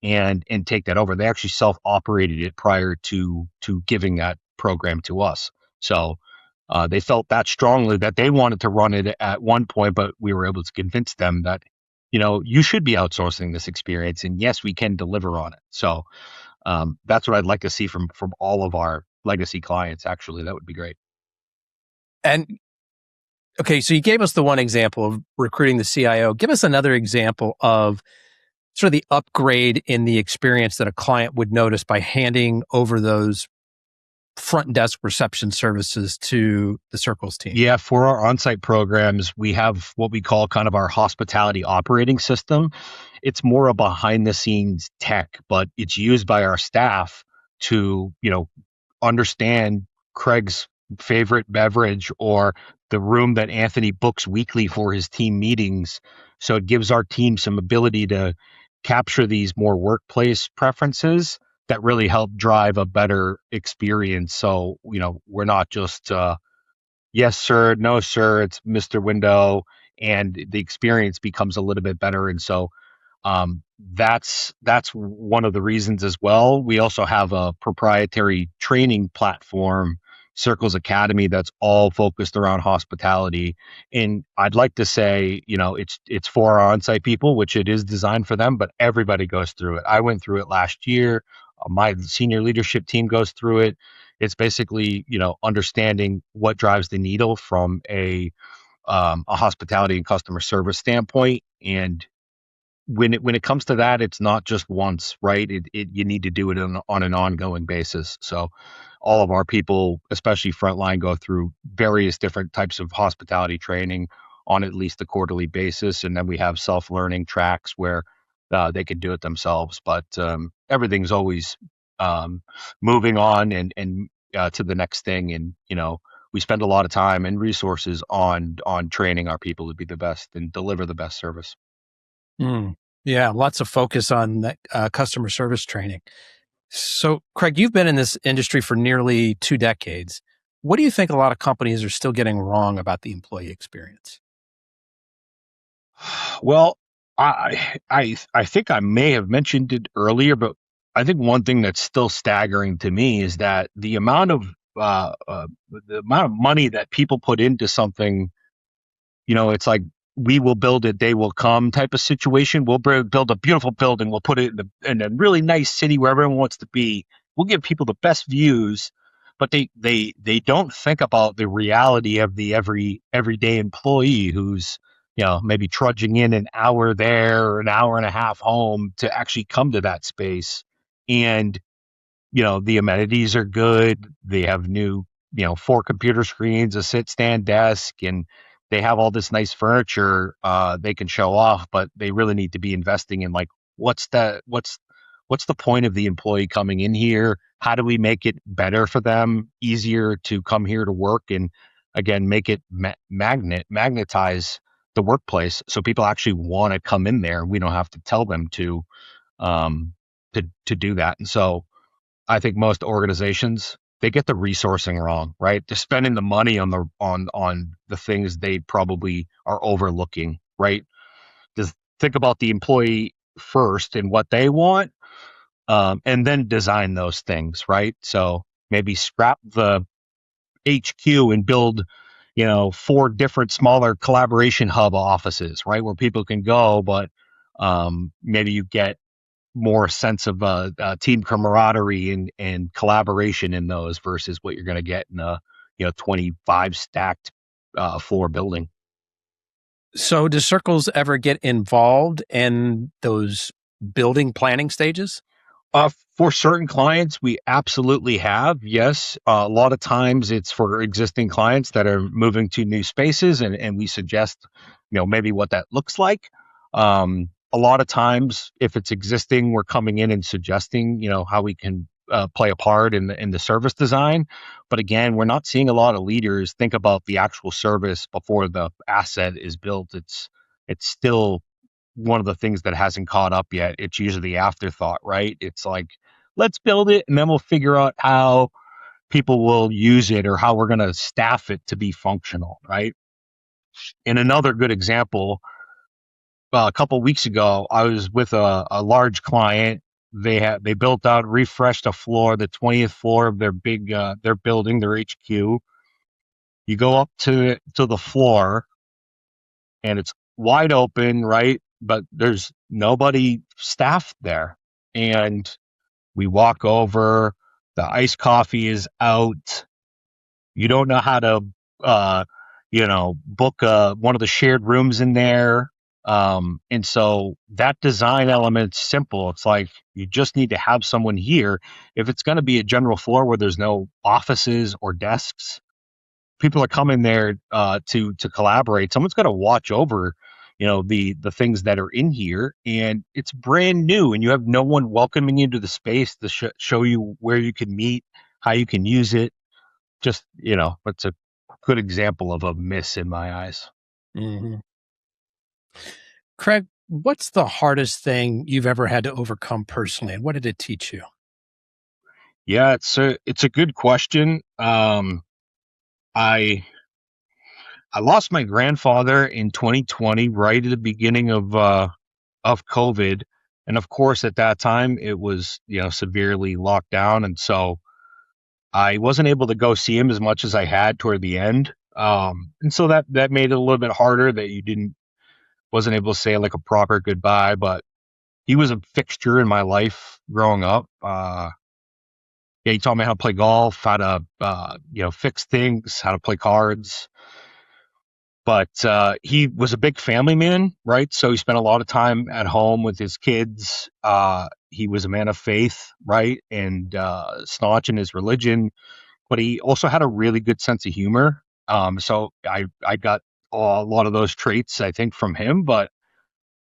and take that over. They actually self-operated it prior to giving that program to us. So they felt that strongly that they wanted to run it at one point, but we were able to convince them that, you should be outsourcing this experience, and yes, we can deliver on it. So that's what I'd like to see from all of our legacy clients. Actually, that would be great. And okay, so you gave us the one example of recruiting the CIO. Give us another example of sort of the upgrade in the experience that a client would notice by handing over those front desk reception services to the Circles team. Yeah, for our on-site programs, we have what we call kind of our hospitality operating system. It's more a behind-the-scenes tech, but it's used by our staff to, understand Craig's favorite beverage or the room that Anthony books weekly for his team meetings. So it gives our team some ability to capture these more workplace preferences that really help drive a better experience. So, we're not just, yes, sir, no, sir, it's Mr. Window, and the experience becomes a little bit better. And so that's one of the reasons as well. We also have a proprietary training platform, Circles Academy, that's all focused around hospitality. And I'd like to say, it's for our on-site people, which it is designed for them, but everybody goes through it. I went through it last year. My senior leadership team goes through it. It's basically, understanding what drives the needle from a hospitality and customer service standpoint. And when it comes to that, it's not just once, right? You need to do it on an ongoing basis. So all of our people, especially frontline, go through various different types of hospitality training on at least a quarterly basis. And then we have self-learning tracks where they can do it themselves. But everything's always moving on and to the next thing. And, we spend a lot of time and resources on training our people to be the best and deliver the best service. Yeah, lots of focus on that, customer service training. So, Craig, you've been in this industry for nearly 2 decades. What do you think a lot of companies are still getting wrong about the employee experience? Well, I think I may have mentioned it earlier, but I think one thing that's still staggering to me is that the amount of money that people put into something, it's like we will build it, they will come type of situation. We'll build a beautiful building. We'll put it in a really nice city where everyone wants to be. We'll give people the best views, but they don't think about the reality of the everyday employee who's maybe trudging in an hour there or an hour and a half home to actually come to that space. And the amenities are good. They have new 4 computer screens, a sit stand desk, and they have all this nice furniture they can show off, but they really need to be investing in like what's what's the point of the employee coming in here? How do we make it better for them, easier to come here to work, and again, make it magnetize the workplace so people actually want to come in there. We don't have to tell them um, to do that. And so I think most organizations, they get the resourcing wrong, right? They're spending the money on the things they probably are overlooking, right? Just think about the employee first and what they want, and then design those things, right? So maybe scrap the HQ and build, 4 different smaller collaboration hub offices, right, where people can go, but maybe you get more sense of team camaraderie and collaboration in those versus what you're going to get in a 25 stacked floor building. So do circles ever get involved in those building planning stages? For certain clients, we absolutely have. Yes. A lot of times it's for existing clients that are moving to new spaces, and we suggest, maybe what that looks like. A lot of times, if it's existing, we're coming in and suggesting, how we can play a part in the service design. But again, we're not seeing a lot of leaders think about the actual service before the asset is built. It's still one of the things that hasn't caught up yet. It's usually the afterthought, right? It's like, let's build it and then we'll figure out how people will use it or how we're going to staff it to be functional, right? And another good example, a couple of weeks ago, I was with a large client. They built out, refreshed a floor, the 20th floor of their their building, their HQ. You go up to the floor and it's wide open, right? But there's nobody staffed there. And we walk over, the iced coffee is out. You don't know how to, book one of the shared rooms in there. And so that design element's simple. It's like you just need to have someone here. If it's going to be a general floor where there's no offices or desks, people are coming there to collaborate. Someone's got to watch over, the things that are in here, and it's brand new, and you have no one welcoming you to the space to show you where you can meet, how you can use it. Just it's a good example of a miss in my eyes. Mm-hmm. Craig, what's the hardest thing you've ever had to overcome personally, and what did it teach you? Yeah, it's a good question. I lost my grandfather in 2020, right at the beginning of COVID, and of course at that time it was severely locked down, and so I wasn't able to go see him as much as I had toward the end. And so that made it a little bit harder that you wasn't able to say like a proper goodbye, but he was a fixture in my life growing up. Yeah, he taught me how to play golf, how to fix things, how to play cards. But he was a big family man, right? So he spent a lot of time at home with his kids. He was a man of faith, right? And staunch in his religion, but he also had a really good sense of humor. So I got a lot of those traits, I think, from him. But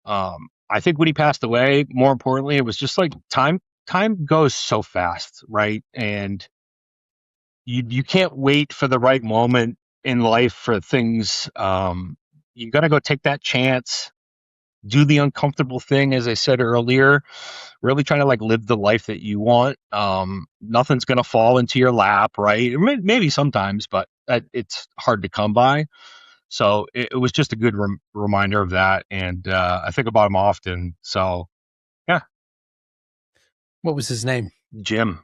I think when he passed away, more importantly, it was just like time goes so fast, right? And you can't wait for the right moment in life for things. You got to go take that chance, do the uncomfortable thing, as I said earlier. Really trying to like live the life that you want. Nothing's gonna fall into your lap, right? Maybe sometimes, but it's hard to come by. So it was just a good reminder of that, and I think about him often. So yeah. What was his name? Jim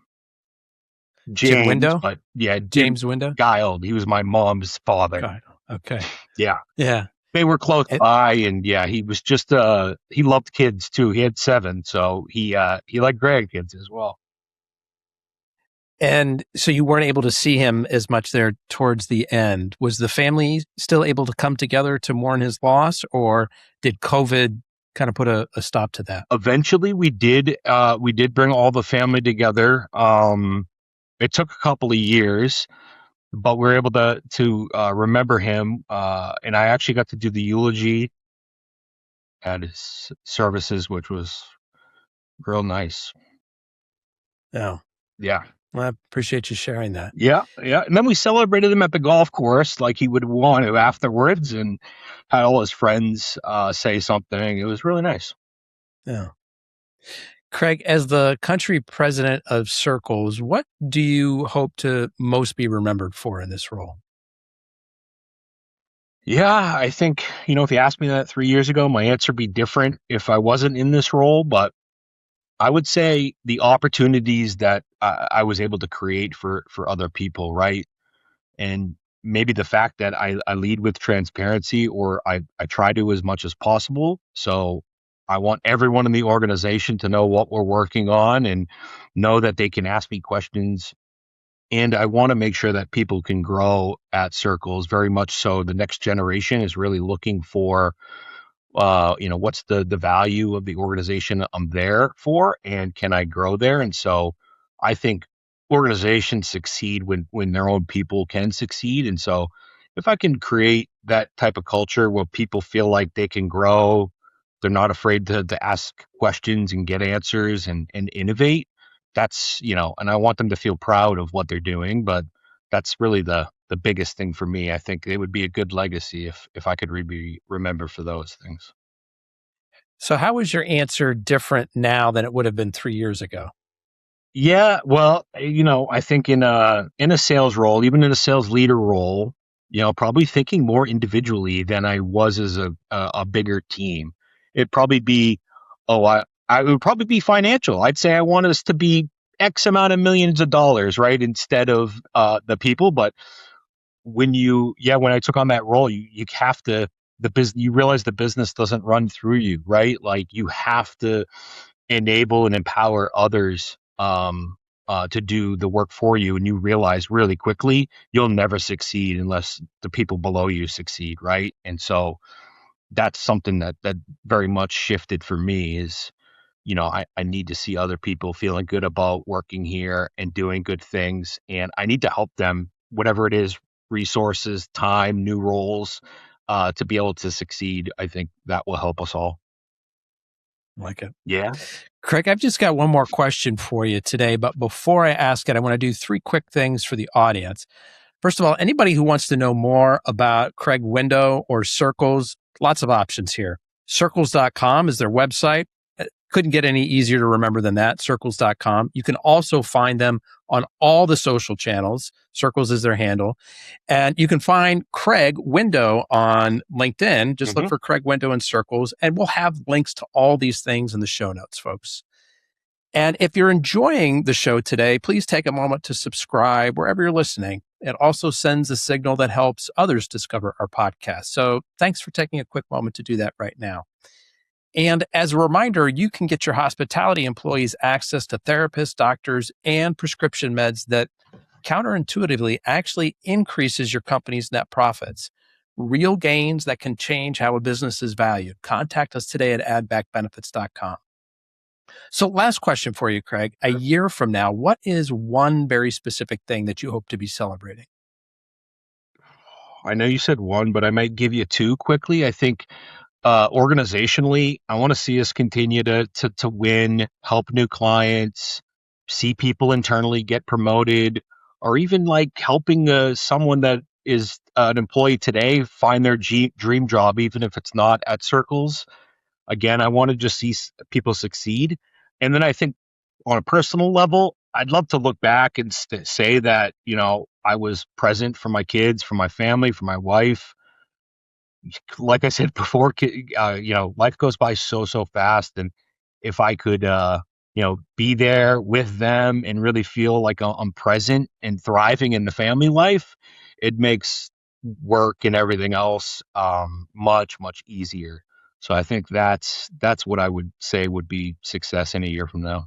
Window? but yeah, James Window? Guiled. He was my mom's father. God. Okay. Yeah. Yeah. They were close by, and yeah, he was just he loved kids too. He had 7, so he liked grandkids as well. And so you weren't able to see him as much there towards the end. Was the family still able to come together to mourn his loss, or did COVID kind of put a stop to that? Eventually we did bring all the family together. It took a couple of years, but we were able to remember him. And I actually got to do the eulogy at his services, which was real nice. Yeah. Yeah. Well, I appreciate you sharing that. Yeah, yeah. And then we celebrated him at the golf course like he would want to afterwards, and had all his friends say something. It was really nice. Yeah. Craig, as the country president of Circles, what do you hope to most be remembered for in this role? Yeah, I think, if you asked me that 3 years ago, my answer would be different if I wasn't in this role. But I would say the opportunities that I was able to create for other people, right? And maybe the fact that I lead with transparency, or I try to as much as possible. So I want everyone in the organization to know what we're working on and know that they can ask me questions. And I want to make sure that people can grow at Circles very much so. The next generation is really looking for what's the value of the organization I'm there for, and can I grow there? And so I think organizations succeed when their own people can succeed. And so if I can create that type of culture where people feel like they can grow, they're not afraid to ask questions and get answers and innovate, that's, and I want them to feel proud of what they're doing. But that's really the biggest thing for me. I think it would be a good legacy if I could be remembered for those things. So, how is your answer different now than it would have been 3 years ago? Yeah, well, I think in a sales role, even in a sales leader role, probably thinking more individually than I was as a bigger team. It'd probably be, I it would probably be financial. I'd say I want us to be X amount of millions of dollars, right, instead of the people. But when I took on that role, you have to the business. You realize the business doesn't run through you, right? Like you have to enable and empower others to do the work for you. And you realize really quickly you'll never succeed unless the people below you succeed, right? And so that's something that very much shifted for me is, I need to see other people feeling good about working here and doing good things. And I need to help them, whatever it is, resources, time, new roles, to be able to succeed. I think that will help us all. Like it. Yeah. Craig, I've just got one more question for you today. But before I ask it, I want to do three quick things for the audience. First of all, anybody who wants to know more about Craig Window or Circles, lots of options here. Circles.com is their website. Couldn't get any easier to remember than that, circles.com. You can also find them on all the social channels. Circles is their handle. And you can find Craig Window on LinkedIn. Just look for Craig Window and Circles, and we'll have links to all these things in the show notes, folks. And if you're enjoying the show today, please take a moment to subscribe wherever you're listening. It also sends a signal that helps others discover our podcast. So thanks for taking a quick moment to do that right now. And as a reminder, you can get your hospitality employees access to therapists, doctors, and prescription meds that counterintuitively actually increases your company's net profits. Real gains that can change how a business is valued. Contact us today at addbackbenefits.com. So last question for you, Craig. A year from now, what is one very specific thing that you hope to be celebrating? I know you said one, but I might give you two quickly. I think organizationally, I want to see us continue to win, help new clients, see people internally get promoted, or even like helping someone that is an employee today find their dream job, even if it's not at Circles. Again, I want to just see people succeed. And then I think on a personal level, I'd love to look back and say that, I was present for my kids, for my family, for my wife. Like I said before, life goes by so fast. And if I could, be there with them and really feel like I'm present and thriving in the family life, it makes work and everything else much, much easier. So I think that's what I would say would be success in a year from now.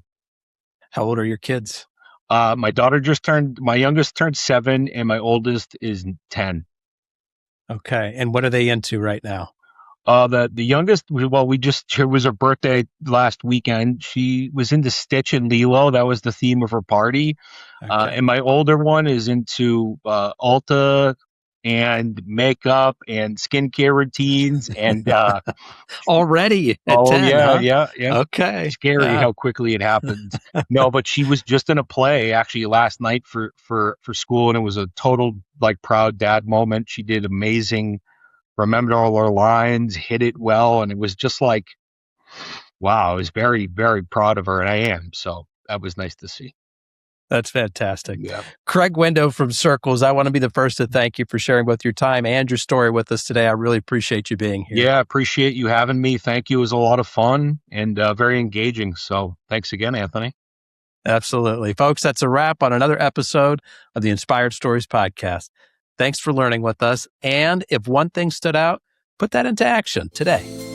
How old are your kids? My youngest turned 7 and my oldest is 10. Okay. And what are they into right now? The youngest, well, it was her birthday last weekend. She was into Stitch and Lilo. That was the theme of her party. Okay. And my older one is into Ulta, and makeup and skincare routines. And Already at oh 10, yeah, huh? yeah. Okay. Scary how quickly it happened. No, but she was just in a play actually last night for school, and it was a total like proud dad moment. She did amazing, remembered all her lines, hit it well, and it was just like, wow, I was very, very proud of her, and I am. So that was nice to see. That's fantastic. Yeah. Craig Window from Circles, I want to be the first to thank you for sharing both your time and your story with us today. I really appreciate you being here. Yeah, appreciate you having me. Thank you. It was a lot of fun and very engaging. So thanks again, Anthony. Absolutely. Folks, that's a wrap on another episode of the Inspired Stories podcast. Thanks for learning with us. And if one thing stood out, put that into action today.